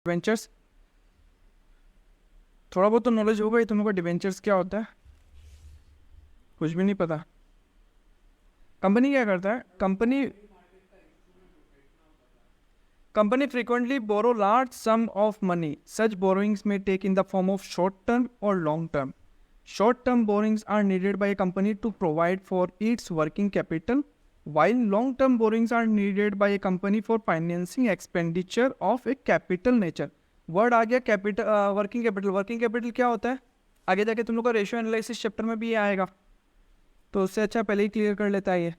Debentures थोड़ा बहुत तो नॉलेज होगा ही तुम लोग को। डिवेंचर्स क्या होता है? कुछ भी नहीं पता। कंपनी क्या करता है? Company frequently borrow large sum of money. Such borrowings may take in the form of short term or long term. Short term borrowings are needed by a company to provide for its working capital, while long term borrowings are needed by a company for financing expenditure of a capital nature. Word आ गया capital, working capital. Working capital क्या होता है? आगे जाके तुम लोग का रेशियो एनालिसिस चैप्टर में भी आएगा, तो उससे अच्छा पहले ही क्लियर कर लेता है ये।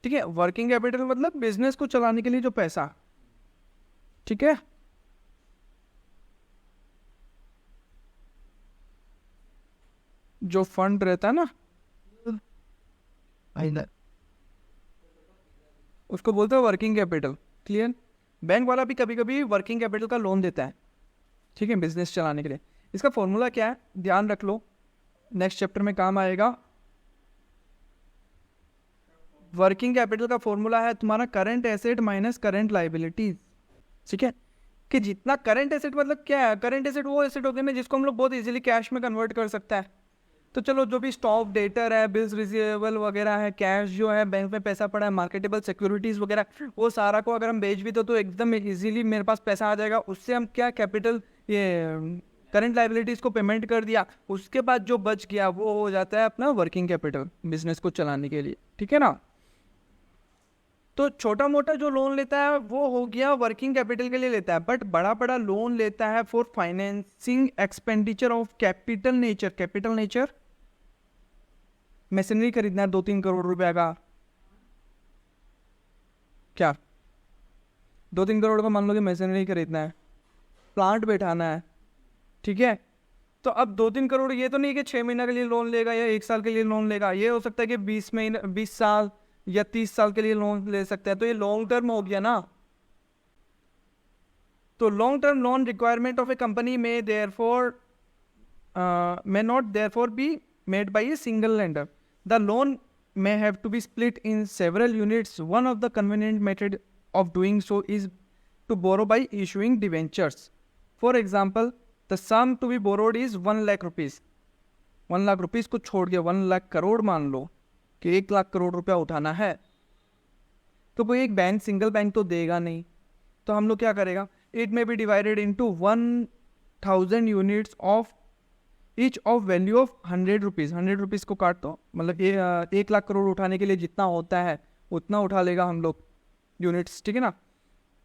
ठीक है, वर्किंग कैपिटल मतलब बिजनेस को चलाने के लिए जो पैसा। ठीक है, जो फंड रहता है ना, उसको बोलते हैं वर्किंग कैपिटल। क्लियर? बैंक वाला भी कभी कभी वर्किंग कैपिटल का लोन देता है, ठीक है, बिजनेस चलाने के लिए। इसका फॉर्मूला क्या है ध्यान रख लो, नेक्स्ट चैप्टर में काम आएगा। वर्किंग कैपिटल का फॉर्मूला है तुम्हारा current asset minus current liabilities. ठीक है, कि जितना करंट एसेट मतलब क्या है? करंट एसेट वो एसेट होते हैं ना जिसको हम लोग बहुत इजीली कैश में कन्वर्ट कर सकता है। तो चलो जो भी स्टॉक डेटर है, बिल्स रिसीवेबल वगैरह है, कैश जो है बैंक में पैसा पड़ा है, मार्केटेबल सिक्योरिटीज वगैरह, वो सारा को अगर हम बेच भी तो एकदम इजीली मेरे पास पैसा आ जाएगा। उससे हम क्या कैपिटल, ये करंट लाइबिलिटीज को पेमेंट कर दिया, उसके बाद जो बच गया वो हो जाता है अपना वर्किंग कैपिटल बिजनेस को चलाने के लिए। ठीक है ना? तो छोटा मोटा जो लोन लेता है वो हो गया वर्किंग कैपिटल के लिए लेता है, बट बड़ा बड़ा लोन लेता है for financing expenditure of capital nature. Capital nature machinery खरीदना है 2-3 करोड़ रुपया का, क्या 2-3 करोड़ का मान लो कि मशीनरी खरीदना है, प्लांट बैठाना है। ठीक है, तो अब 2-3 करोड़ ये तो नहीं कि 6 महीना के लिए लोन लेगा या 1 साल के लिए लोन लेगा, ये हो सकता है कि 20 साल या 30 साल के लिए लोन ले सकता है। तो ये लॉन्ग टर्म हो गया ना। तो long term loan requirement of A company में therefore may not therefore be made by a single lender. The loan may have to be split in several units. One of the convenient method of doing so is to borrow by issuing debentures. For example, the sum to be borrowed is 1 lakh rupees. 1 lakh rupees को छोड़ के 1 लाख करोड़ मान लो कि 1 लाख करोड़ रुपया उठाना है, तो कोई एक बैंक, सिंगल बैंक तो देगा नहीं। तो हम लोग क्या करेगा? It may be divided into 1000 units of each of value of 100 rupees. 100 rupees को काट दो, मतलब ये 1 लाख करोड़ उठाने के लिए जितना होता है उतना उठा लेगा हम लोग यूनिट्स। ठीक है ना?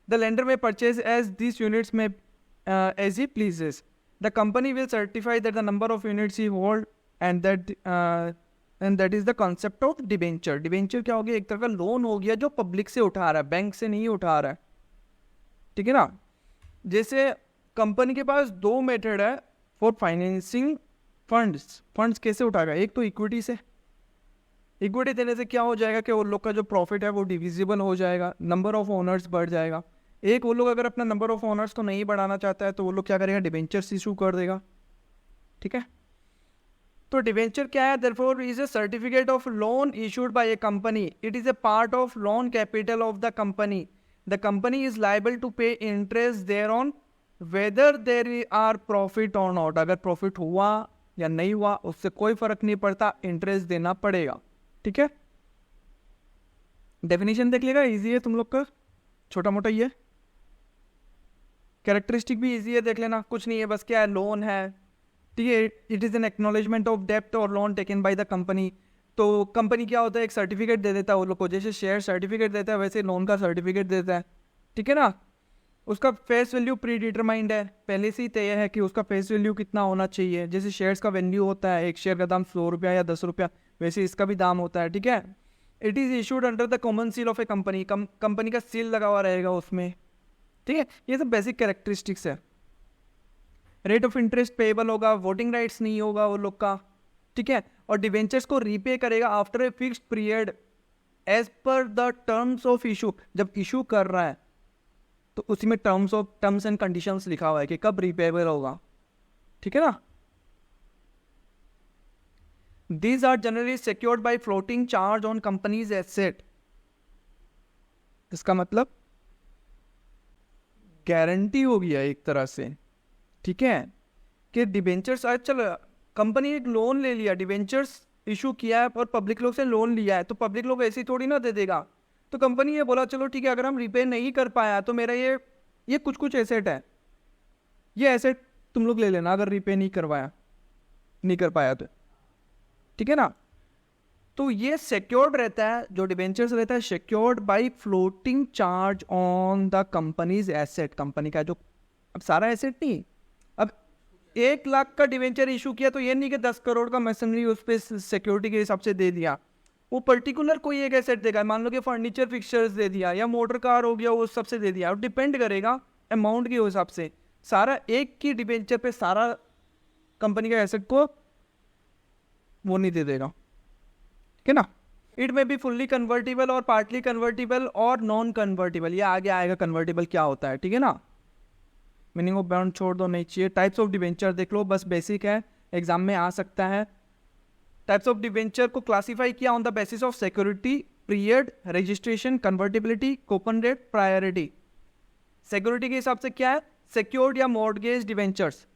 द लेंडर में परचेज एज दिस यूनिट्स में as he pledges. The company will certify that the number of units he hold and that is the concept of debenture. Debenture क्या हो गया? एक तरह का लोन हो गया जो पब्लिक से उठा रहा है, बैंक से नहीं उठा रहा है। ठीक है ना? जैसे कंपनी के पास 2 मेथड है फॉर फाइनेंसिंग फंड्स। फंड्स कैसे उठाएगा? एक तो इक्विटी से। इक्विटी देने से क्या हो जाएगा कि वो लोग का जो प्रॉफिट है वो डिविजिबल हो जाएगा, नंबर ऑफ ओनर्स बढ़ जाएगा। एक वो लोग अगर अपना नंबर ऑफ ओनर्स को नहीं बढ़ाना चाहता है तो वो लोग क्या करेगा? डिबेंचर्स इशू कर देगा। ठीक है, तो डिबेंचर क्या है? Therefore is a certificate of loan issued by a company. It is a part of loan capital of the company. The company is liable to pay interest thereon whether there are profit और not. अगर profit हुआ या नहीं हुआ उससे कोई फर्क नहीं पड़ता, इंटरेस्ट देना पड़ेगा। ठीक है, डेफिनेशन देख लेगा, इजी है तुम लोग का, छोटा मोटा ही है। कैरेक्टरिस्टिक भी इजी है, देख लेना, कुछ नहीं है, बस क्या है? लोन है। ठीक है, it is an acknowledgement of डेप्ट और loan taken by the company. तो कंपनी क्या होता है? एक सर्टिफिकेट दे देता है वो लोग को, जैसे शेयर सर्टिफिकेट देता है वैसे लोन का सर्टिफिकेट देता है। ठीक है ना? उसका फेस वैल्यू प्री डिटरमाइंड है, पहले से ही तय है कि उसका फेस वैल्यू कितना होना चाहिए। जैसे शेयर्स का वैल्यू होता है, एक शेयर का दाम 100 रुपया या 10 रुपया, वैसे इसका भी दाम होता है। ठीक है, it is issued under the common seal of A company. Company का सील लगा हुआ रहेगा उसमें। ठीक है, ये सब बेसिक कैरेक्टरिस्टिक्स है। रेट ऑफ इंटरेस्ट पेएबल होगा, वोटिंग राइट्स नहीं होगा वो लोग का। ठीक है, और डिवेंचर्स को रीपे करेगा after a fixed period as per the terms of issue. जब इशू कर रहा है तो उसी में टर्म्स एंड कंडीशंस लिखा हुआ है कि कब रिपेबल होगा। ठीक है ना? These are generally secured by floating charge on company's asset. इसका मतलब गारंटी हो गया एक तरह से, ठीक है, कि डिबेंचर्स, चल कंपनी एक लोन ले लिया, डिबेंचर्स इशू किया है और पब्लिक लोग से लोन लिया है, तो पब्लिक लोग ऐसे ही थोड़ी ना दे देगा। तो कंपनी ये बोला चलो ठीक है, अगर हम रिपे नहीं कर पाया तो मेरा ये कुछ एसेट है, ये एसेट तुम लोग ले लेना अगर रिपे नहीं कर पाया तो, ठीक है ना। तो ये सिक्योर्ड रहता है, जो डिबेंचर्स रहता है secured by floating charge on the companies asset. Company का जो अब सारा एसेट नहीं, अब 1 लाख का डिवेंचर इशू किया तो ये नहीं कि 10 करोड़ का मशीनरी उस पर सिक्योरिटी के हिसाब से दे दिया, वो पर्टिकुलर कोई एक एसेट देगा, मान लो कि फर्नीचर फिक्सचर्स दे दिया या मोटर कार हो गया, वो सबसे दे दिया, और डिपेंड करेगा अमाउंट के हिसाब से। सारा एक की डिवेंचर पे सारा कंपनी का एसेट को वो नहीं दे देगा, ठीक है ना। इट में बी फुल्ली कन्वर्टिबल और पार्टली कन्वर्टिबल और नॉन कन्वर्टिबल, ये आगे आएगा कन्वर्टिबल क्या होता है, ठीक है ना। मीनिंग ऑफ बॉन्ड छोड़ दो, नहीं चाहिए। टाइप्स ऑफ डिवेंचर देख लो, बस बेसिक है, एग्जाम में आ सकता है। टाइप्स ऑफ डिवेंचर को क्लासिफाई किया on the basis of security, period, registration, convertibility, coupon rate, priority. Security के हिसाब से क्या है, सिक्योर्ड या मॉर्गेज डिवेंचर्स,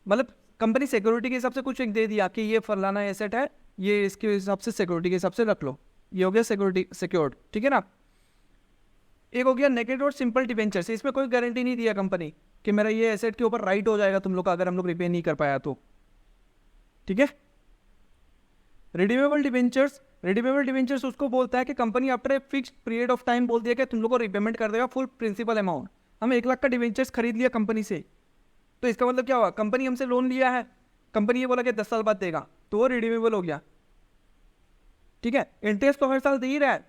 मतलब कंपनी सिक्योरिटी के हिसाब से कुछ एक दे दिया कि ये फलाना एसेट है, ये इसके हिसाब से सिक्योरिटी के हिसाब से रख लो, ये हो गया सिक्योरिटी सिक्योर्ड, ठीक है ना। एक हो गया नेकेड और सिंपल डिवेंचर्स, इसमें कोई गारंटी नहीं दिया कंपनी कि मेरा ये एसेट के ऊपर राइट हो जाएगा तुम लोग का अगर हम लोग रिपे नहीं कर पाया तो, ठीक है। रिडीमेबल डिवेंचर्स, रिडीमेबल डिवेंचर्स उसको बोलता है कि company after a fixed period of time बोल दिया कि तुम लोग को रिपेमेंट कर देगा फुल प्रिंसिपल अमाउंट। हम 1 लाख का डिवेंचर्स खरीद लिया कंपनी से, तो इसका मतलब क्या हुआ, कंपनी हमसे लोन लिया है, कंपनी ये बोला कि 10 साल बाद देगा, तो वो रिडीमेबल हो गया, ठीक है। इंटरेस्ट तो हर साल दे ही रहा है,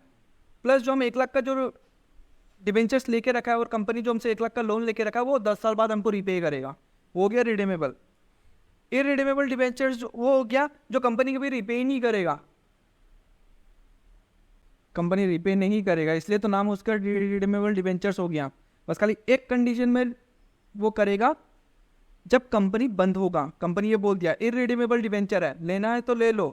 प्लस जो हम 1 लाख का जो डिवेंचर्स लेके रखा है और कंपनी जो हमसे 1 लाख का लोन लेके रखा है वो 10 साल बाद हमको रिपे करेगा, वो हो गया रिडीमेबल। इरिडीमेबल डिवेंचर्स वो हो गया जो कंपनी कभी रिपे ही नहीं करेगा, कंपनी रिपे नहीं करेगा, इसलिए तो नाम उसका रिडीमेबल डिवेंचर्स हो गया। बस खाली एक कंडीशन में वो करेगा, जब कंपनी बंद होगा, कंपनी ये बोल दिया इरिडीमेबल डिवेंचर है, लेना है तो ले लो,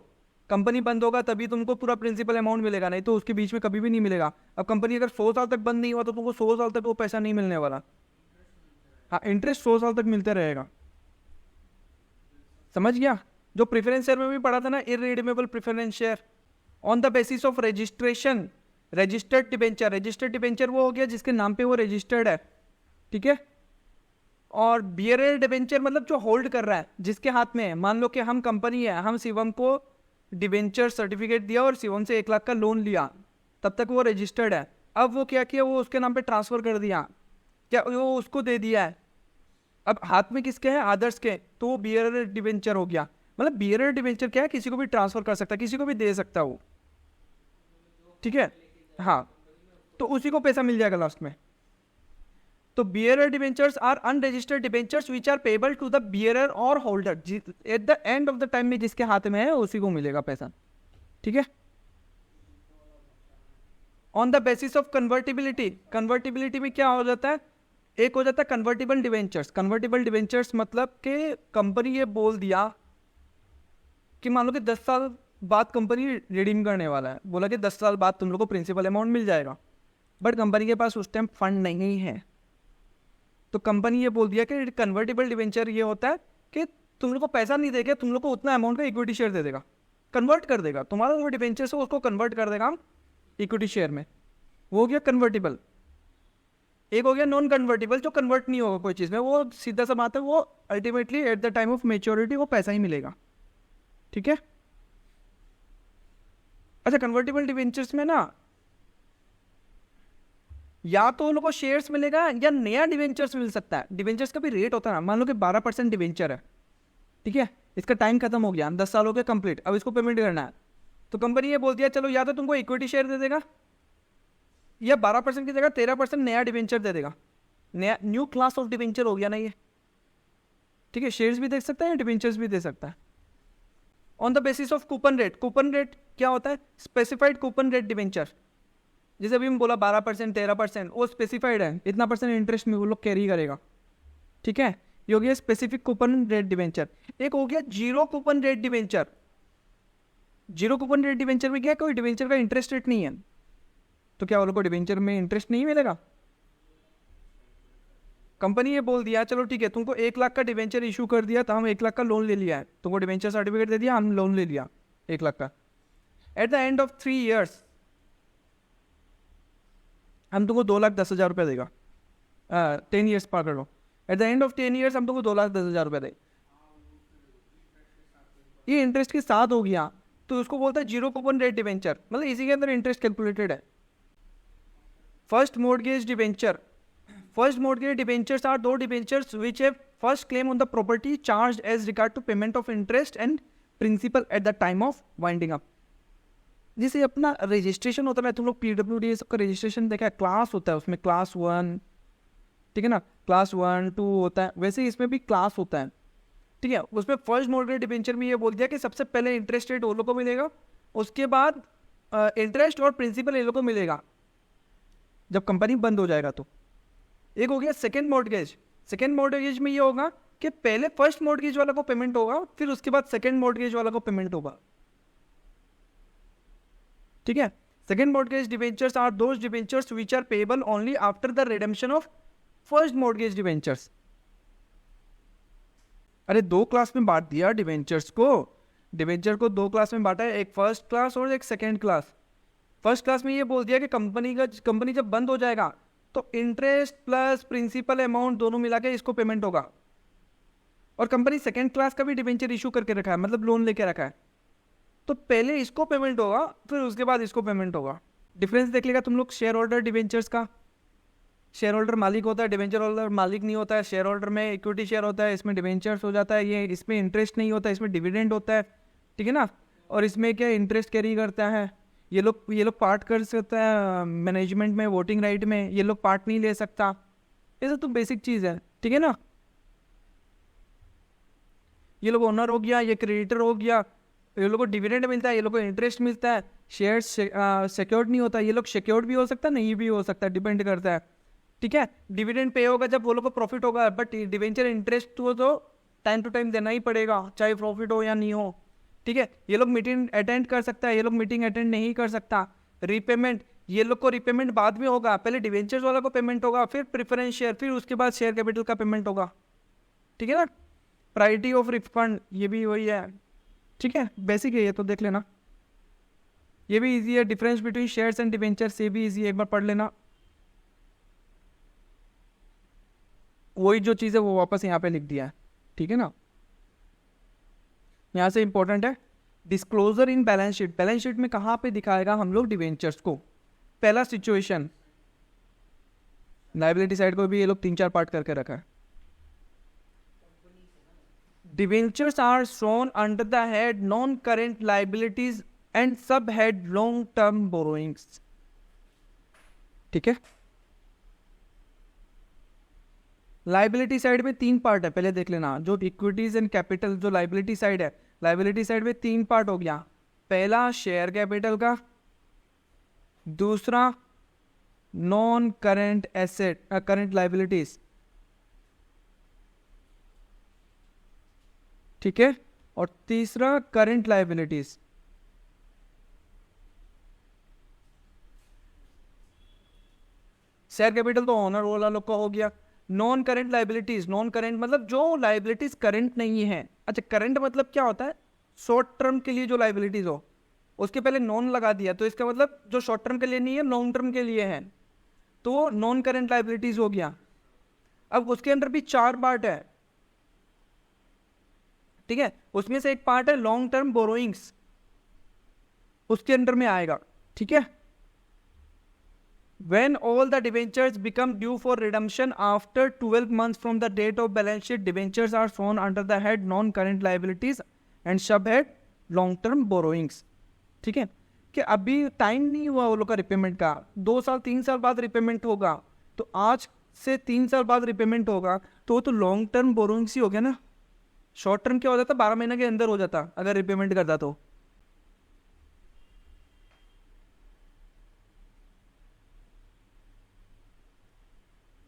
कंपनी बंद होगा तभी तुमको पूरा प्रिंसिपल अमाउंट मिलेगा, नहीं तो उसके बीच में कभी भी नहीं मिलेगा। अब कंपनी अगर 100 साल तक बंद नहीं हुआ तो तुमको 100 साल तक वो पैसा नहीं मिलने वाला, हाँ इंटरेस्ट 100 साल तक मिलता रहेगा, समझ गया। जो प्रेफरेंस शेयर में भी पढ़ा था ना, irredeemable preference share on the basis of registration, registered debenture, registered debenture वो हो गया जिसके नाम पे वो रजिस्टर्ड है, ठीक है। और बियरर डिबेंचर मतलब जो होल्ड कर रहा है, जिसके हाथ में है, मान लो कि हम कंपनी है, हम शिवम को डिबेंचर सर्टिफिकेट दिया और शिवम से 1 लाख का लोन लिया, तब तक वो रजिस्टर्ड है। अब वो क्या किया, वो उसके नाम पे ट्रांसफर कर दिया, क्या वो उसको दे दिया है, अब हाथ में किसके हैं, आदर्श के, तो वो बियरर डिबेंचर हो गया। मतलब बियरर डिबेंचर क्या है, किसी को भी ट्रांसफर कर सकता है, किसी को भी दे सकता है वो, ठीक है, हाँ, तो उसी को पैसा मिल जाएगा लास्ट में। तो bearer debentures are unregistered debentures which are payable to the bearer और holder, at the end of the time में जिसके हाथ में है उसी को मिलेगा पैसा, ठीक है। On the basis of convertibility, convertibility में क्या हो जाता है, एक हो जाता है कन्वर्टिबल डिवेंचर्स। कन्वर्टिबल डिवेंचर्स मतलब कि कंपनी ये बोल दिया कि मान लो कि 10 साल बाद कंपनी रिडीम करने वाला है, बोला कि 10 साल बाद तुम लोग को प्रिंसिपल अमाउंट मिल जाएगा, बट कंपनी के पास उस टाइम फंड नहीं है, तो कंपनी ये बोल दिया कि कन्वर्टिबल डिवेंचर ये होता है कि तुम लोग को पैसा नहीं देगा, तुम लोग को उतना अमाउंट का इक्विटी शेयर दे देगा, कन्वर्ट कर देगा, तुम्हारा जो डिवेंचर है उसको कन्वर्ट कर देगा हम इक्विटी शेयर में, वो हो गया कन्वर्टिबल। एक हो गया नॉन कन्वर्टिबल, जो कन्वर्ट नहीं होगा कोई चीज़ में, वो सीधा सा बात है, वो ultimately at the time of maturity वो पैसा ही मिलेगा, ठीक है। अच्छा, कन्वर्टिबल डिवेंचर्स में ना या तो उन लोगों को शेयर्स मिलेगा या नया डिवेंचर्स मिल सकता है। डिवेंचर्स का भी रेट होता है ना, मान लो कि 12% डिवेंचर है, ठीक है, इसका टाइम खत्म हो गया, 10 साल हो गया कंप्लीट, अब इसको पेमेंट करना है, तो कंपनी ये बोलती है चलो या तो तुमको इक्विटी शेयर दे देगा या 12% की जगह 13% नया डिवेंचर दे देगा, नया न्यू क्लास ऑफ डिवेंचर हो गया ना ये, ठीक है, शेयर्स भी दे सकता है या डिवेंचर्स भी दे सकता है। On the basis of coupon rate, coupon rate क्या होता है, स्पेसिफाइड कूपन रेट डिवेंचर, जैसे अभी हम बोला 12% 13%, वो स्पेसिफाइड है, इतना परसेंट इंटरेस्ट में वो लोग कैरी करेगा, ठीक है, ये हो गया स्पेसिफिक कूपन रेट डिवेंचर। एक हो गया zero coupon rate debenture, zero coupon rate debenture में क्या, कोई डिवेंचर का इंटरेस्ट रेट नहीं है, तो क्या वो लोग को डिवेंचर में इंटरेस्ट नहीं मिलेगा, कंपनी ये बोल दिया चलो ठीक है तुमको 1 लाख का डिवेंचर इशू कर दिया, तो हम 1 लाख का लोन ले लिया है, तुमको डिवेंचर सर्टिफिकेट दे दिया, हम लोन ले लिया 1 लाख का। Eight the end of 3 years हम तुमको 2,10,000 रुपया देगा। 10 years पकड़ लो, at the end of 10 years हम तुमको 2,10,000 रुपया देगा। ये इंटरेस्ट के साथ हो गया, तो उसको बोलता है जीरो कूपन रेट डिवेंचर, मतलब इसी के अंदर इंटरेस्ट कैलकुलेटेड है। First mortgage debenture, first mortgage debentures are दो debentures which have first claim on the property charge as regard to payment of interest and principal at the time of winding up. जैसे अपना registration होता है, तुम लोग PWD सबका registration देखा है, क्लास होता है उसमें, क्लास 1, ठीक है ना, क्लास 1 2 होता है, वैसे ही इसमें भी क्लास होता है, ठीक है। उसमें फर्स्ट मॉर्गेज डिवेंचर में ये बोल दिया कि सबसे पहले इंटरेस्ट रेट वो लोग को मिलेगा, उसके बाद इंटरेस्ट और प्रिंसिपल ये लोग को मिलेगा जब कंपनी बंद हो जाएगा। तो एक हो गया सेकेंड मॉर्गेज। सेकेंड मॉर्गेज में ये होगा कि पहले फर्स्ट मॉर्गेज वाला को पेमेंट होगा, फिर उसके बाद सेकेंड मॉर्गेज वाला को पेमेंट होगा, ठीक है। Second mortgage debentures are those debentures which are payable only after the redemption of first mortgage debentures. अरे 2 क्लास में बांट दिया डिवेंचर्स को, डिवेंचर को 2 क्लास में बांटा है, एक फर्स्ट क्लास और एक सेकेंड क्लास। फर्स्ट क्लास में ये बोल दिया कि कंपनी जब बंद हो जाएगा तो इंटरेस्ट प्लस प्रिंसिपल अमाउंट दोनों मिला के इसको पेमेंट होगा। और कंपनी सेकेंड क्लास का भी डिवेंचर इशू करके रखा है, मतलब लोन लेके रखा है, तो पहले इसको पेमेंट होगा फिर उसके बाद इसको पेमेंट होगा। डिफरेंस देख लेगा तुम लोग शेयर होल्डर डिवेंचर्स का। शेयर होल्डर मालिक होता है, डिवेंचर होल्डर मालिक नहीं होता है। शेयर होल्डर में इक्विटी शेयर होता है, इसमें डिवेंचर्स हो जाता है, ये इसमें इंटरेस्ट नहीं होता है, इसमें डिविडेंड होता है, ठीक है ना। और इसमें क्या इंटरेस्ट कैरी करता है, ये लोग पार्ट कर सकता है मैनेजमेंट में, वोटिंग राइट में, ये लोग पार्ट नहीं ले सकता। ये सब तो बेसिक चीज़ है, ठीक है ना। ये लोग ओनर हो गया, ये क्रेडिटर हो गया, ये लोग को डिविडेंड मिलता है, ये लोग को इंटरेस्ट मिलता है। शेयर सिक्योर्ड नहीं होता, ये लोग सिक्योर्ड भी हो सकता है, नहीं भी हो सकता, डिपेंड करता है, ठीक है। डिविडेंड पे होगा जब वो लोग को प्रॉफिट होगा, बट डिवेंचर इंटरेस्ट हो तो टाइम टू टाइम देना ही पड़ेगा, चाहे प्रॉफिट हो या नहीं हो, ठीक है। ये लोग मीटिंग अटेंड कर सकता है, ये लोग मीटिंग अटेंड नहीं कर सकता। रीपेमेंट, ये लोग को रीपेमेंट बाद में होगा, पहले डिवेंचर्स वाला को पेमेंट होगा, फिर प्रेफरेंस शेयर, फिर उसके बाद शेयर कैपिटल का पेमेंट होगा, ठीक है ना। प्रायोरिटी ऑफ रिफंड ये भी वही है, ठीक है, बेसिक है ये तो देख लेना। ये भी इजी है, difference between shares and debentures ये भी इजी है, एक बार पढ़ लेना। वही जो चीज़ है वो वापस यहाँ पे लिख दिया है, ठीक है ना। यहाँ से इंपॉर्टेंट है disclosure in balance sheet. Balance sheet में कहाँ पे दिखाएगा हम लोग डिवेंचर्स को। पहला सिचुएशन, लाइबिलिटी साइड को भी ये लोग 3-4 पार्ट करके रखा है। Debentures are shown under the head non current liabilities and sub head long term borrowings, ठीक है। लाइबिलिटी साइड में 3 पार्ट है, पहले देख लेना। जो इक्विटीज एंड कैपिटल, जो लाइबिलिटी साइड है, लाइबिलिटी साइड में 3 पार्ट हो गया। पहला शेयर कैपिटल का, दूसरा non current asset current liabilities, ठीक है, और तीसरा करेंट लाइबिलिटीज। शेयर कैपिटल तो ओनर वाला लोग का हो गया। Non current liabilities, non current मतलब जो लाइबिलिटीज करंट नहीं है। अच्छा, करंट मतलब क्या होता है, शॉर्ट टर्म के लिए जो लाइबिलिटीज हो, उसके पहले नॉन लगा दिया तो इसका मतलब जो शॉर्ट टर्म के लिए नहीं है, लॉन्ग टर्म के लिए है, तो वो नॉन करेंट लाइबिलिटीज हो गया। अब उसके अंदर भी 4 पार्ट है, ठीक है। उसमें से एक पार्ट है लॉन्ग टर्म बोरोइंग्स, उसके अंदर में आएगा, ठीक है। When all the debentures become due for redemption after 12 months from the date of balance sheet, debentures are shown under the head non-current liabilities and subhead long-term borrowings, ठीक है। कि अभी टाइम नहीं हुआ वो लोग का रिपेमेंट का, 2 साल 3 साल बाद रिपेमेंट होगा, तो आज से 3 साल बाद रिपेमेंट होगा, तो वो तो लॉन्ग टर्म बोरोइंग्स ही हो गया ना। शॉर्ट टर्म क्या हो जाता, 12 महीने के अंदर हो जाता अगर रिपेमेंट करता तो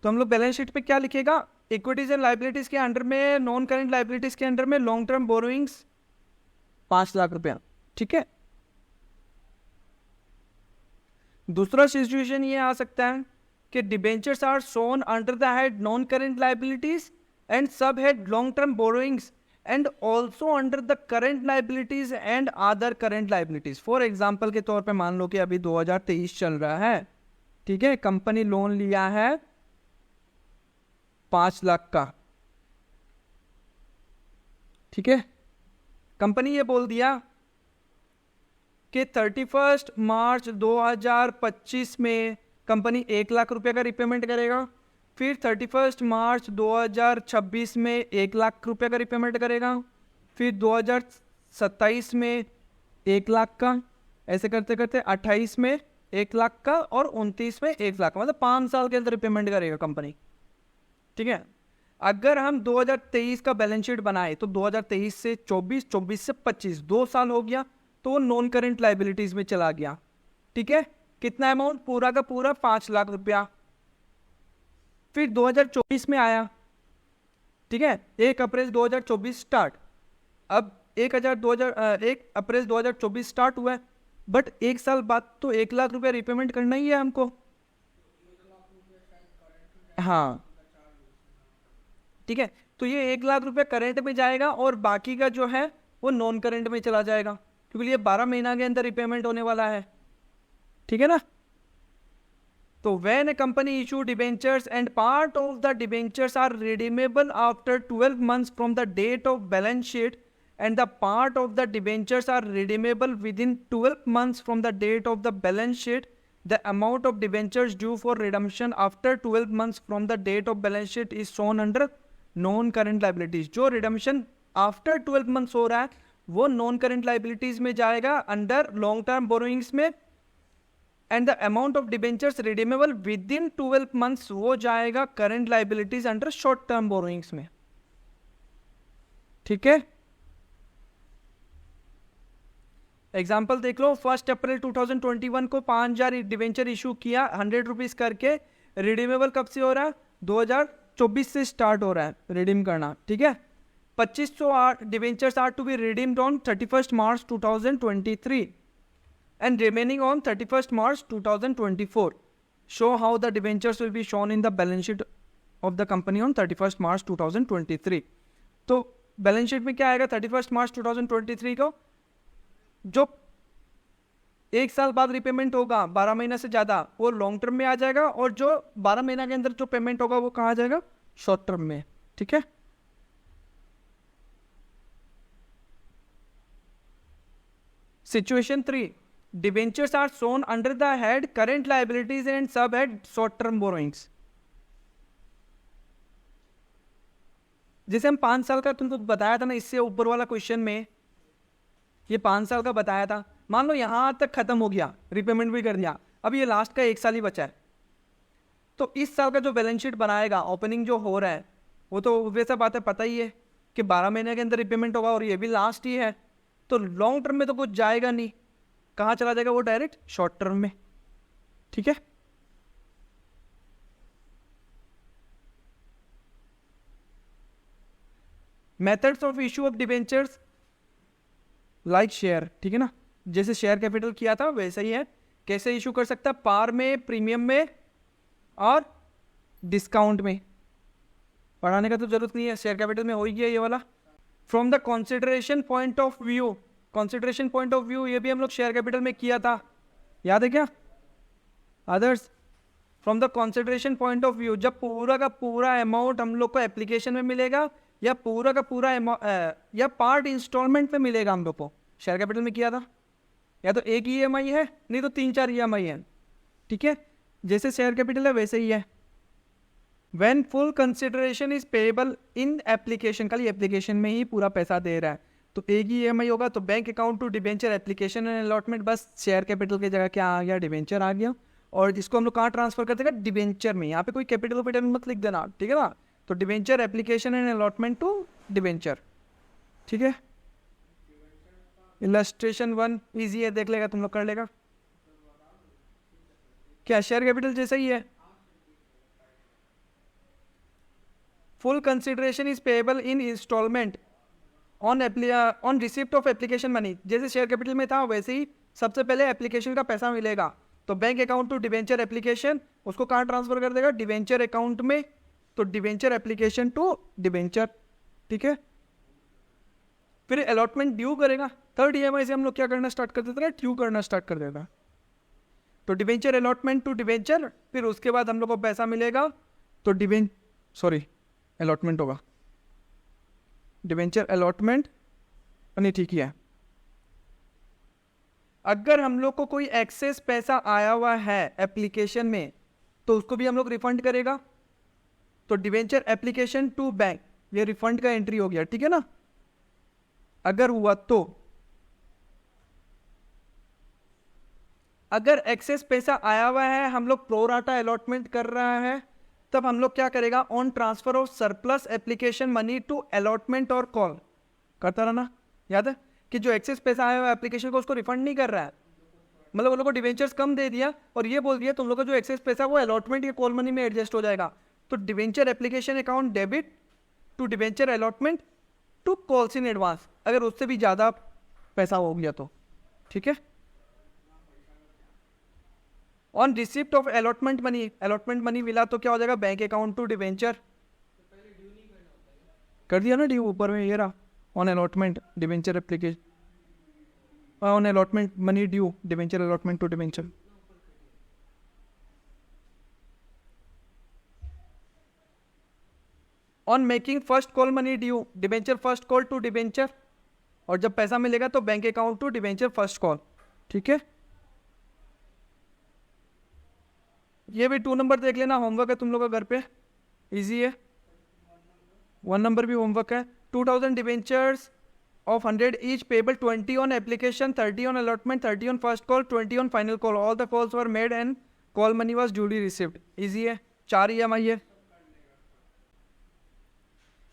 हम लोग बैलेंस शीट पे क्या लिखेगा, इक्विटीज एंड लाइबिलिटीज के अंडर में, नॉन करेंट लाइबिलिटीज के अंडर में लॉन्ग टर्म बोरोइंग्स 5 लाख रुपया, ठीक है। दूसरा सिचुएशन ये आ सकता है कि debentures are shown under the head non current liabilities and sub head long term borrowings and also under the current liabilities and other current liabilities. For example के तौर पे मान लो कि अभी 2023 चल रहा है, ठीक है, कंपनी लोन लिया है 5 लाख का, ठीक है, कंपनी ये बोल दिया कि 31 मार्च 2025 में कंपनी 1 लाख रुपए का रिपेमेंट करेगा, फिर 31 मार्च 2026 में 1 लाख रुपए का रिपेमेंट करेगा, फिर 2027 में 1 लाख का, ऐसे करते करते 28 में 1 लाख का और 29 में 1 लाख का, मतलब 5 साल के अंदर रिपेमेंट करेगा कंपनी, ठीक है। अगर हम 2023 का बैलेंस शीट बनाए तो 2023 से 24, 24 से 25, 2 साल हो गया, तो वो नॉन करेंट लाइबिलिटीज में चला गया, ठीक है। कितना अमाउंट? पूरा का पूरा 5 लाख रुपया। फिर 2024 में आया, ठीक है, 1 अप्रैल 2024 स्टार्ट। अब 1 अप्रैल 2024 स्टार्ट हुआ है, बट 1 साल बाद तो 1 लाख रुपया रिपेमेंट करना ही है हमको, हाँ, ठीक है। तो ये 1 लाख रुपया करेंट में जाएगा और बाकी का जो है वो नॉन करेंट में चला जाएगा, क्योंकि ये 12 महीना के अंदर रिपेमेंट होने वाला है, ठीक है ना। तो when a company issue debentures and part of the debentures are redeemable after 12 months from the date of balance sheet and the part of the debentures are redeemable within 12 months from the date of the balance sheet, the amount of debentures due for redemption after 12 months from the date of balance sheet is shown under non current liabilities। जो redemption after 12 months हो रहा है वो non current liabilities में जाएगा under long term borrowings में, and the amount of debentures redeemable within 12 months वो जाएगा current liabilities under short term borrowings में, ठीक है। एग्जाम्पल देख लो, 1 अप्रैल 2021 को 5000 डिवेंचर इशू किया 100 रुपीज करके, रिडीमेबल कब से हो रहा है? 2024 से स्टार्ट हो रहा है रिडीम करना, ठीक है। 2500 debentures are to be redeemed on 31 March 2023 and remaining on 31 March 2024। Show how the debentures will be shown in the balance sheet of the company on 31 March 2023। तो बैलेंस शीट में क्या आएगा 31 मार्च 2023 को? जो 1 साल बाद रिपेमेंट होगा 12 महीना से ज्यादा, वो लॉन्ग टर्म में आ जाएगा, और जो 12 महीना के अंदर जो पेमेंट होगा वो कहाँ आ जाएगा? शॉर्ट टर्म में, ठीक है। Situation 3, debentures are shown under the head current liabilities and sub head short term borrowings. जैसे हम 5 साल का तुमको बताया था ना, इससे ऊपर वाला क्वेश्चन में ये 5 साल का बताया था। मान लो यहां तक खत्म हो गया, रिपेमेंट भी कर दिया, अब ये लास्ट का 1 साल ही बचा है, तो इस साल का जो बैलेंस शीट बनाएगा, ओपनिंग जो हो रहा है, वो तो वैसा बात है, पता ही है कि 12 महीने के अंदर रिपेमेंट होगा और ये भी लास्ट ही है, तो लॉन्ग टर्म में तो कुछ जाएगा नहीं, कहाँ चला जाएगा वो? डायरेक्ट शॉर्ट टर्म में, ठीक है। Methods of issue of debentures like share, ठीक है ना, जैसे शेयर कैपिटल किया था वैसा ही है। कैसे इशू कर सकता है? पार में, प्रीमियम में और डिस्काउंट में। पढ़ाने का तो जरूरत नहीं है, शेयर कैपिटल में हो ही गया ये वाला। From the consideration point of view, consideration point of view ये भी हम लोग शेयर कैपिटल में किया था, याद है क्या others? From the consideration point of view, जब पूरा का पूरा अमाउंट हम लोग को एप्लीकेशन में मिलेगा या पूरा का पूरा या पार्ट इंस्टॉलमेंट में मिलेगा हम लोग को, शेयर कैपिटल में किया था, या तो एक ही EMI है, नहीं तो 3-4 EMI है, ठीक है। जैसे शेयर कैपिटल है वैसे ही है। When full consideration is payable in application, खाली एप्लीकेशन में ही पूरा पैसा दे रहा है, तो एक ही EMI होगा, तो bank account to debenture application and allotment, बस शेयर कैपिटल की जगह क्या आ गया? डिबेंचर आ गया। और इसको हम लोग कहाँ ट्रांसफर कर देगा? डिबेंचर में। यहाँ पे कोई कैपिटल वेपिटल मत लिख देना, ठीक है ना। तो debenture application and allotment to debenture, ठीक है। इलस्ट्रेशन 1 इजी है, देख लेगा तुम लोग, कर लेगा। क्या शेयर कैपिटल जैसा ही है? Full consideration is payable in instalment on receipt of application money. जैसे शेयर कैपिटल में था वैसे ही सबसे पहले एप्लीकेशन का पैसा मिलेगा, तो bank account to debenture application, उसको कहाँ ट्रांसफर कर देगा, डिवेंचर अकाउंट में, तो डिवेंचर एप्लीकेशन टू डिवेंचर, ठीक है। फिर अलॉटमेंट ड्यू करेगा, थर्ड ईएमआई से हम लोग क्या करना स्टार्ट कर देते हैं, ड्यू करना स्टार्ट कर देता। तो डिवेंचर अलॉटमेंट टू डिवेंचर, फिर उसके बाद हम लोग को पैसा मिलेगा, तो अलॉटमेंट होगा, डिवेंचर अलॉटमेंट, नहीं ठीक ही है। अगर हम लोग को कोई एक्सेस पैसा आया हुआ है एप्लीकेशन में, तो उसको भी हम लोग रिफंड करेगा, तो डिवेंचर एप्लीकेशन टू बैंक, ये रिफंड का एंट्री हो गया, ठीक है ना। अगर हुआ तो, अगर एक्सेस पैसा आया हुआ है, हम लोग प्रोराटा अलॉटमेंट कर रहा है, तब हम लोग क्या करेगा, on transfer of surplus application money to allotment और कॉल करता रहना। याद है कि जो एक्सेस पैसा आया हुआ है एप्लीकेशन को, उसको रिफंड नहीं कर रहा है, मतलब उन लोगों को डिवेंचर्स कम दे दिया और ये बोल दिया तुम लोग का जो एक्सेस पैसा वो अलॉटमेंट या कॉल मनी में एडजस्ट हो जाएगा। तो debenture application account debit to debenture allotment to calls in advance, अगर उससे भी ज़्यादा पैसा हो गया तो, ठीक है। On receipt of allotment money मिला तो क्या हो जाएगा, बैंक अकाउंट टू डिवेंचर, कर दिया ना ड्यू ऊपर में, ये रहा on allotment debenture application, on allotment money due debenture allotment to debenture. On making first call money due debenture first call to debenture, और जब पैसा मिलेगा तो bank account to debenture first call, ठीक है। ये भी 2 नंबर देख लेना, होमवर्क है तुम लोग का घर पे, इजी है। 1 नंबर भी होमवर्क है। 2000 debentures of 100 each payable, 20 on application, 30 on allotment, 30 on first call, 20 on final call. All the calls were made and call money was duly received. Easy है, 4 EMI है।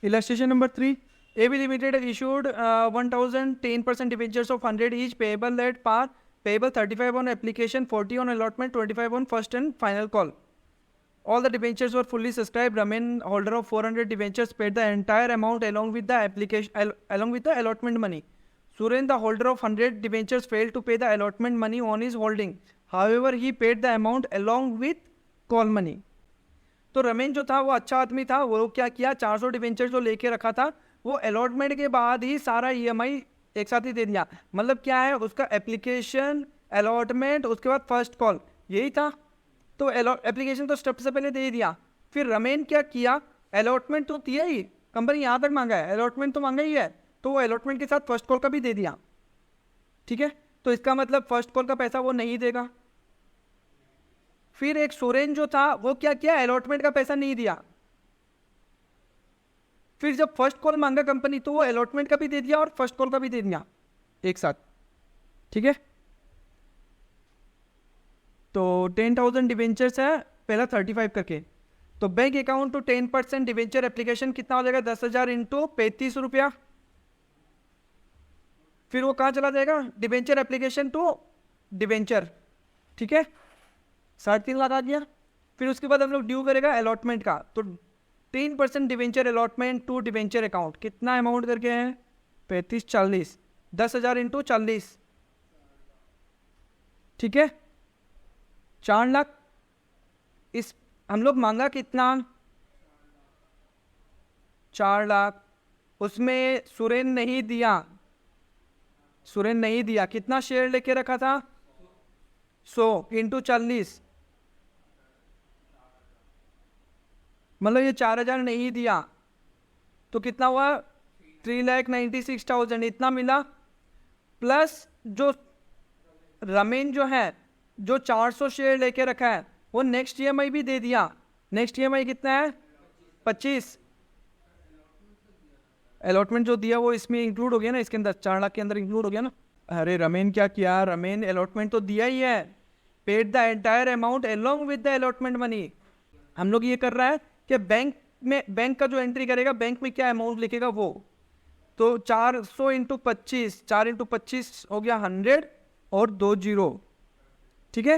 Illustration number 3, AB Limited issued 1000 10% debentures of 100 each payable at par, payable 35 on application, 40 on allotment, 25 on first and final call. All the debentures were fully subscribed. Ramin, holder of 400 debentures, paid the entire amount along with the allotment money. Suren, the holder of 100 debentures, failed to pay the allotment money on his holding. However, he paid the amount along with call money. तो रमेन जो था वो अच्छा आदमी था, वो क्या किया, 400 डिवेंचर जो लेके रखा था वो अलॉटमेंट के बाद ही सारा ईएमआई एक साथ ही दे दिया। मतलब क्या है, उसका एप्लीकेशन, अलॉटमेंट, उसके बाद फर्स्ट कॉल, यही था। तो एप्लीकेशन तो स्टेप से पहले दे दिया। फिर रमेन क्या किया, अलॉटमेंट तो दिया ही, कंपनी यहाँ तक मांगा है, अलॉटमेंट तो मांगा ही है, तो वो अलॉटमेंट के साथ फर्स्ट कॉल का भी दे दिया, ठीक है। तो इसका मतलब फर्स्ट कॉल का पैसा वो नहीं देगा। फिर एक सोरेन जो था वो क्या किया, अलॉटमेंट का पैसा नहीं दिया। फिर जब फर्स्ट कॉल मांगा कंपनी तो वो अलॉटमेंट का भी दे दिया और फर्स्ट कॉल का भी दे दिया एक साथ, ठीक है। तो 10,000 डिवेंचर्स है, पहला 35 करके, तो bank account to 10% debenture application कितना हो जाएगा, 10,000 इंटू 35 रुपया। फिर वो कहाँ चला जाएगा, डिवेंचर एप्लीकेशन टू डिवेंचर, ठीक है, 3.5 लाख आ गया। फिर उसके बाद हम लोग ड्यू करेगा अलॉटमेंट का, तो 10% debenture allotment to debenture account कितना अमाउंट करके है, 35 40, 10,000 इंटू 40, ठीक है, 4 लाख। इस हम लोग मांगा कितना, 4 लाख, उसमें सुरेन नहीं दिया, सुरेन नहीं दिया, कितना शेयर लेके रखा था, 100 इंटू 40, मतलब ये 4,000 नहीं दिया, तो कितना हुआ, 3,96,000 इतना मिला। प्लस जो रमेन जो है जो 400 शेयर लेके रखा है वो नेक्स्ट ईएमआई भी दे दिया। नेक्स्ट ईएमआई कितना है, 25। अलॉटमेंट जो दिया वो इसमें इंक्लूड हो गया ना, इसके अंदर 4 लाख के अंदर इंक्लूड हो गया ना। अरे रमेन क्या किया, रमेन अलॉटमेंट तो दिया ही है, paid the entire amount along with the allotment money. हम लोग ये कर रहा है कि बैंक में, बैंक का जो एंट्री करेगा बैंक में क्या अमाउंट लिखेगा वो, तो 400 इंटू 25, 4 इंटू 25 हो गया 100 और 2 जीरो, ठीक है।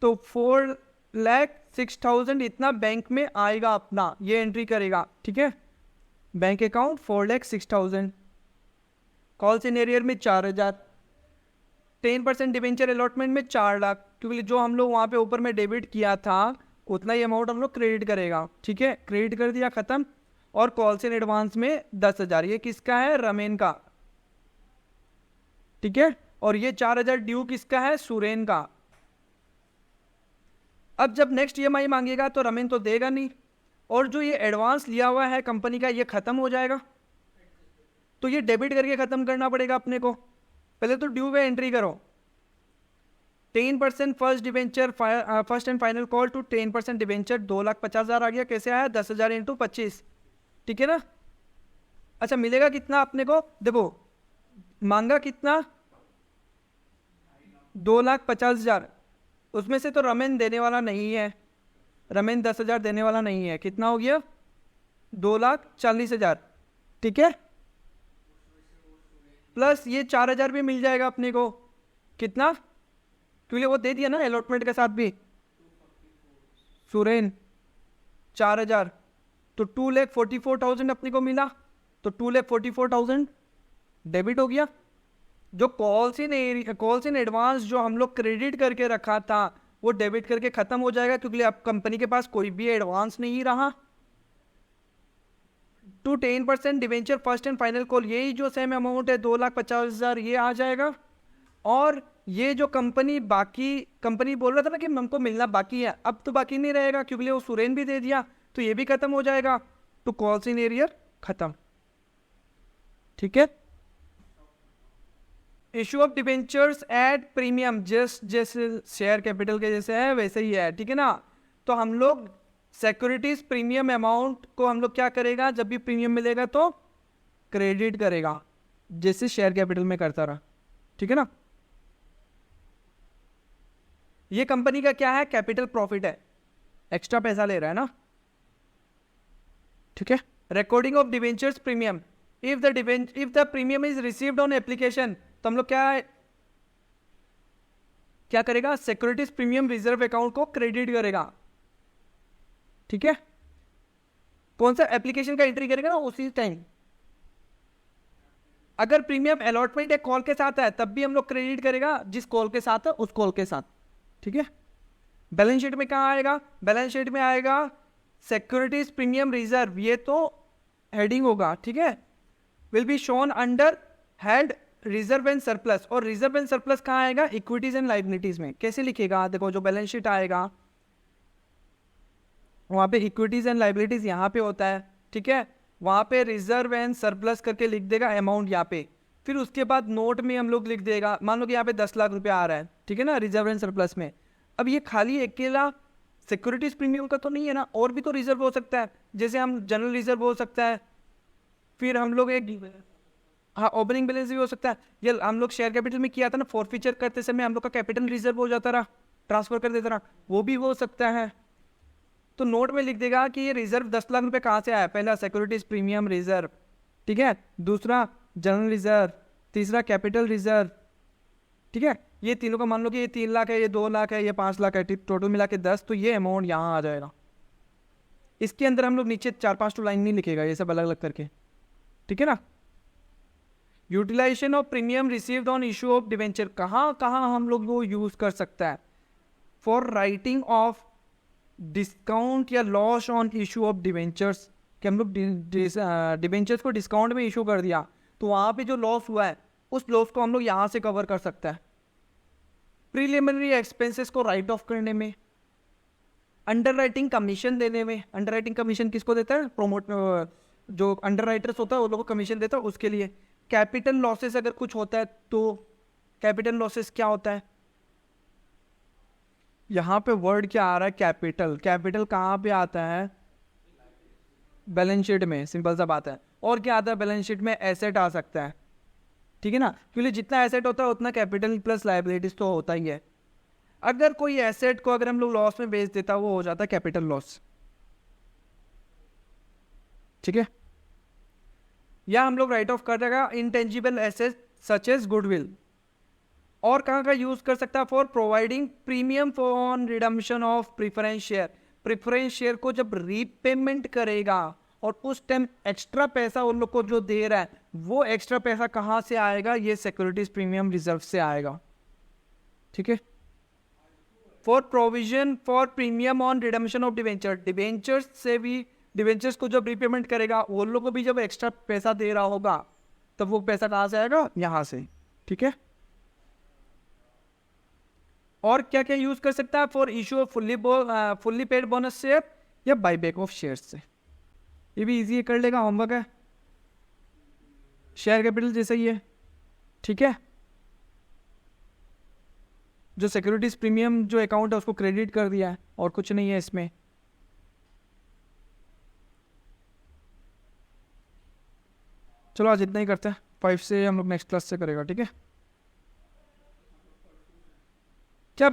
तो 4,06,000 इतना बैंक में आएगा अपना, ये एंट्री करेगा, ठीक है। बैंक अकाउंट 4,06,000, कॉल सिनेरियर में 4,000, 10% डिवेंचर अलॉटमेंट में 4 लाख, क्योंकि जो हम लोग वहाँ पे ऊपर में डेबिट किया था उतना ही अमाउंट हम लोग क्रेडिट करेगा। ठीक है, क्रेडिट कर दिया, खत्म। और कॉल्स इन एडवांस में 10,000, ये किसका है? रमेन का। ठीक है, और ये 4,000 ड्यू किसका है? सुरेन का। अब जब नेक्स्ट ईएमआई मांगेगा तो रमेन तो देगा नहीं, और जो ये एडवांस लिया हुआ है कंपनी का ये खत्म हो जाएगा, तो ये डेबिट करके खत्म करना पड़ेगा अपने को। पहले तो ड्यू पे एंट्री करो, 10% first debenture, first and final call to 10% debenture, 2,50,000 आ गया। कैसे आया? 10,000 इंटू 25। ठीक है ना? अच्छा, मिलेगा कितना अपने को? देखो मांगा कितना? 2,50,000। उसमें से तो रमेन देने वाला नहीं है, रमेन 10,000 देने वाला नहीं है। कितना हो गया? 2,40,000। ठीक है, प्लस ये 4,000 भी मिल जाएगा अपने को। कितना? क्योंकि वो दे दिया ना अलॉटमेंट के साथ भी, सुरेन 4,000, तो 2,44,000 अपने को मिला। तो 2,44,000 डेबिट हो गया। जो कॉल्स इन एडवांस जो हम लोग क्रेडिट करके रखा था वो डेबिट करके खत्म हो जाएगा, क्योंकि अब कंपनी के पास कोई भी एडवांस नहीं रहा। To 10% debenture first and final call, यही जो सेम अमाउंट है 2,50,000 ये आ जाएगा। और ये जो कंपनी बोल रहा था ना कि हमको मिलना बाकी है, अब तो बाकी नहीं रहेगा क्योंकि वो सुरेन भी दे दिया, तो ये भी खत्म हो जाएगा। तो कॉल्स इन एरियर खत्म। ठीक है, issue of debentures at premium, जैसे शेयर कैपिटल के जैसे है वैसे ही है। ठीक है ना? तो हम लोग सिक्योरिटीज प्रीमियम अमाउंट को हम लोग क्या करेगा, जब भी प्रीमियम मिलेगा तो क्रेडिट करेगा, जैसे शेयर कैपिटल में करता रहा। ठीक है ना? ये कंपनी का क्या है? कैपिटल प्रॉफिट है, एक्स्ट्रा पैसा ले रहा है ना। ठीक है, recording of debentures premium, if the premium is received on application, तो हम लोग क्या करेगा? सिक्योरिटीज प्रीमियम रिजर्व अकाउंट को क्रेडिट करेगा। ठीक है, कौन सा एप्लीकेशन का एंट्री करेगा ना उसी टाइम। अगर प्रीमियम अलॉटमेंट एक कॉल के साथ है तब भी हम लोग क्रेडिट करेगा, जिस कॉल के साथ है उस कॉल के साथ। ठीक है, बैलेंस शीट में कहाँ आएगा? बैलेंस शीट में आएगा सिक्योरिटीज प्रीमियम रिजर्व, ये तो हेडिंग होगा। ठीक है, will be shown under head reserve and surplus, और रिजर्व एंड सरप्लस कहाँ आएगा? इक्विटीज एंड लाइबिलिटीज में। कैसे लिखेगा? देखो जो बैलेंस शीट आएगा वहां पे इक्विटीज एंड लाइबिलिटीज यहाँ पे होता है। ठीक है, वहां पे रिजर्व एंड सरप्लस करके लिख देगा अमाउंट यहाँ पे, फिर उसके बाद नोट में हम लोग लिख देगा, मान लो कि यहाँ पे 10 लाख रुपया आ रहा है। ठीक है ना, रिजर्व एंड सरप्लस में। अब ये खाली अकेला सिक्योरिटीज प्रीमियम का तो नहीं है ना, और भी तो रिजर्व हो सकता है, जैसे हम जनरल रिजर्व हो सकता है, फिर हम लोग एक हाँ ओपनिंग बैलेंस भी हो सकता है। ये हम लोग शेयर कैपिटल में किया था ना, फॉरफीचर करते समय हम लोग का कैपिटल रिजर्व हो जाता रहा, ट्रांसफर कर देता रहा, वो भी हो सकता है। तो नोट में लिख देगा कि ये रिजर्व 10 लाख रुपए कहाँ से आया? पहला सिक्योरिटीज प्रीमियम रिजर्व, ठीक है, दूसरा जनरल रिजर्व, तीसरा कैपिटल रिजर्व। ठीक है, ये तीनों का मान लो कि ये 3 लाख है, ये 2 लाख है, ये 5 लाख है, टोटल मिला के 10, तो ये अमाउंट यहाँ आ जाएगा। इसके अंदर हम लोग नीचे 4-5 तो लाइन नहीं लिखेगा, ये सब अलग अलग करके। ठीक है ना? Utilisation of premium received on issue of debenture, कहाँ कहाँ हम लोग वो यूज कर सकता है? फॉर राइटिंग ऑफ डिस्काउंट या loss on issue of debentures, कि हम लोग डिवेंचर्स को डिस्काउंट में इशू कर दिया, तो वहाँ पे जो लॉस हुआ है उस लॉस को हम लोग यहाँ से कवर कर सकता है। प्रीलिमिनरी एक्सपेंसेस को राइट ऑफ करने में, अंडर राइटिंग कमीशन देने में। अंडर राइटिंग कमीशन किसको देता है? जो अंडर राइटर्स होता है वो लोगों को कमीशन देता है, उसके लिए। कैपिटल लॉसेस अगर कुछ होता है तो कैपिटल लॉसेस क्या होता है? यहाँ पे वर्ड क्या आ रहा है? कैपिटल। कैपिटल कहाँ पे आता है? बैलेंस शीट में, सिंपल सा बात है। और क्या आता है बैलेंस शीट में? एसेट आ सकता है। ठीक है ना, क्योंकि जितना एसेट होता है उतना कैपिटल प्लस लायबिलिटीज तो होता ही है। अगर कोई एसेट को अगर हम लोग लॉस में बेच देता वो हो जाता है कैपिटल लॉस। ठीक है, या हम लोग राइट ऑफ कर देगा intangible asset such as goodwill. और कहाँ का यूज कर सकता है? For providing premium for on redemption of preference share. Preference share को जब रीपेमेंट करेगा और उस टाइम एक्स्ट्रा पैसा उन लोग को जो दे रहा है, वो एक्स्ट्रा पैसा कहाँ से आएगा? ये सिक्योरिटीज प्रीमियम रिजर्व से आएगा। ठीक है, for provision for premium on redemption of debenture, debentures से भी, डिवेंचर्स को जब रिपेमेंट करेगा वो लोग को भी जब एक्स्ट्रा पैसा दे रहा होगा तब वो पैसा कहाँ से आएगा, यहाँ से, ठीक है। और क्या क्या यूज कर सकता है, for issue off fully paid bonus share या बाईबैक ऑफ शेयर्स से, ये भी इजी कर लेगा, होमवर्क है, शेयर कैपिटल जैसा ही है, ठीक है। जो सिक्योरिटीज प्रीमियम जो अकाउंट है उसको क्रेडिट कर दिया है और कुछ नहीं है इसमें। चलो आज इतना ही करते हैं, 5 से हम लोग नेक्स्ट क्लास से करेगा, ठीक है। क्या